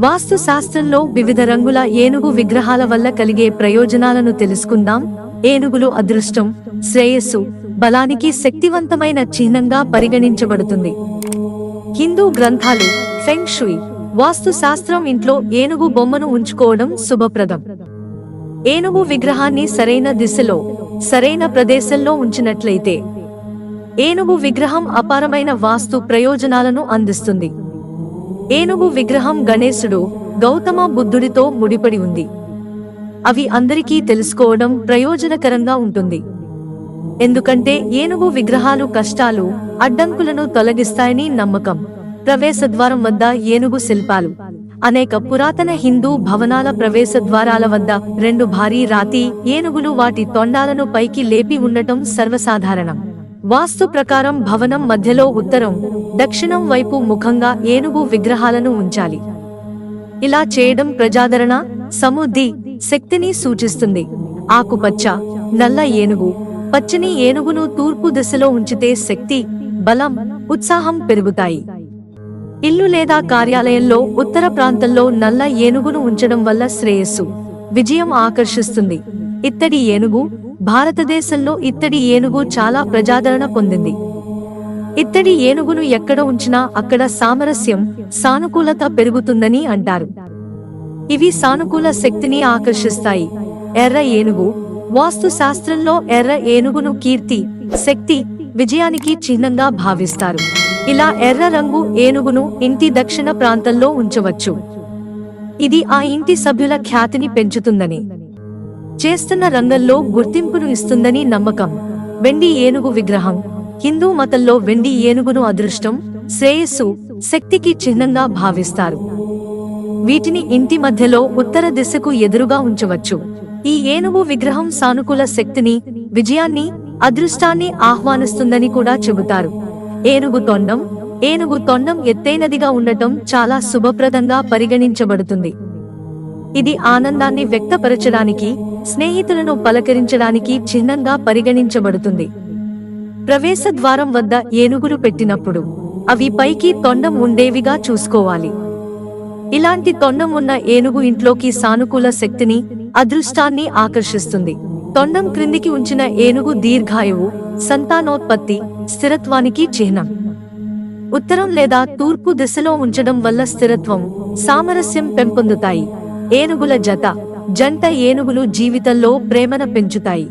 వాస్తు శాస్త్రంలో వివిధ రంగుల ఏనుగు విగ్రహాల వల్ల కలిగే ప్రయోజనాలను తెలుసుకుందాం. ఏనుగులు అదృష్టం, శ్రేయస్సు, బలానికి శక్తివంతమైన చిహ్నంగా పరిగణించబడుతుంది. హిందూ గ్రంథాలు, ఫెంగ్ షుయ్, వాస్తు శాస్త్రం ఇంట్లో ఏనుగు బొమ్మను ఉంచుకోవడం శుభప్రదం. ఏనుగు విగ్రహాన్ని సరైన దిశలో, సరైన ప్రదేశంలో ఉంచినట్లయితే ఏనుగు విగ్రహం అపారమైన వాస్తు ప్రయోజనాలను అందిస్తుంది. ఏనుగు విగ్రహం గణేశుడు, గౌతమ బుద్ధుడితో ముడిపడి ఉంది. అవి అందరికీ తెలుసుకోవడం ప్రయోజనకరంగా ఉంటుంది. ఎందుకంటే ఏనుగు విగ్రహాలు కష్టాలు, అడ్డంకులను తొలగిస్తాయని నమ్మకం. ప్రవేశద్వారం వద్ద ఏనుగు శిల్పాలు. అనేక పురాతన హిందూ భవనాల ప్రవేశద్వారాల వద్ద 2 భారీ రాతి ఏనుగులు వాటి తొండాలను పైకి లేపి ఉండటం సర్వసాధారణం. వాస్తు ప్రకారం భవనం మధ్యలో ఉత్తరం, దక్షిణం వైపు ముఖంగా ఏనుగు విగ్రహాలను ఉంచాలి. ఇలా చేయడం ప్రజాదరణ, సమృద్ధి, శక్తిని సూచిస్తుంది. ఆకుపచ్చ, నల్ల ఏనుగు, పచ్చని ఏనుగును తూర్పు దిశలో ఉంచితే శక్తి, బలం, ఉత్సాహం పెరుగుతాయి. ఇల్లు లేదా కార్యాలయంలో ఉత్తర ప్రాంతంలో నల్ల ఏనుగును ఉంచడం వల్ల శ్రేయస్సు, విజయం ఆకర్షిస్తుంది. ఇత్తడి ఏనుగు. భారతదేశంలో ఇత్తడి ఏనుగు చాలా ప్రజాదరణ పొందింది. ఇత్తడి ఏనుగును ఎక్కడ ఉంచినా అక్కడ సామరస్యం, సానుకూలత పెరుగుతుందని అంటారు. ఇవి సానుకూల శక్తిని ఆకర్షిస్తాయి. ఎర్ర ఏనుగు. వాస్తు శాస్త్రంలో ఎర్ర ఏనుగును కీర్తి, శక్తి, విజయానికి చిహ్నంగా భావిస్తారు. ఇలా ఎర్ర రంగు ఏనుగును ఇంటి దక్షిణ ప్రాంతంలో ఉంచవచ్చు. ఇది ఆ ఇంటి సభ్యుల ఖ్యాతిని పెంచుతుందని, చేస్తున్న రంగంలో గుర్తింపును ఇస్తుందని నమ్మకం. వెండి ఏనుగు విగ్రహం. హిందూ మతంలో వెండి ఏనుగును అదృష్టం, శ్రేయస్సు, శక్తికి చిహ్నంగా భావిస్తారు. వీటిని ఇంటి మధ్యలో ఉత్తర దిశకు ఎదురుగా ఉంచవచ్చు. ఈ ఏనుగు విగ్రహం సానుకూల శక్తిని, విజయాన్ని, అదృష్టాన్ని ఆహ్వానిస్తుందని కూడా చెబుతారు. ఏనుగు తొండం. ఏనుగు తొండం ఎత్తైనదిగా ఉండటం చాలా శుభప్రదంగా పరిగణించబడుతుంది. ఇది ఆనందాన్ని వ్యక్తపరచడానికి, స్నేహితులను పలకరించడానికి చిహ్నంగా పరిగణించబడుతుంది. ప్రవేశ ద్వారం వద్ద ఏనుగులు పెట్టినప్పుడు అవి పైకి తొండం ఉండేవిగా చూసుకోవాలి. ఇలాంటి తొండం ఉన్న ఏనుగు ఇంట్లోకి సానుకూల శక్తిని, అదృష్టాన్ని ఆకర్షిస్తుంది. తొండం క్రిందికి ఉంచిన ఏనుగు దీర్ఘాయువు, సంతానోత్పత్తి, స్థిరత్వానికి చిహ్నం. ఉత్తరం లేదా తూర్పు దిశలో ఉంచడం వల్ల స్థిరత్వం, సామరస్యం పెంపొందుతాయి. ఏనుగుల జంట ఏనుగులు జీవితంలో ప్రేమను పెంచుతాయి.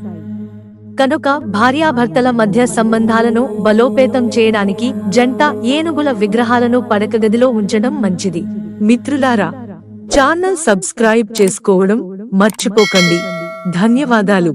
కనుక భార్యాభర్తల మధ్య సంబంధాలను బలోపేతం చేయడానికి జంట ఏనుగుల విగ్రహాలను పడకగదిలో ఉంచడం మంచిది. మిత్రులారా, ఛానల్ సబ్స్క్రైబ్ చేసుకోవడం మర్చిపోకండి. ధన్యవాదాలు.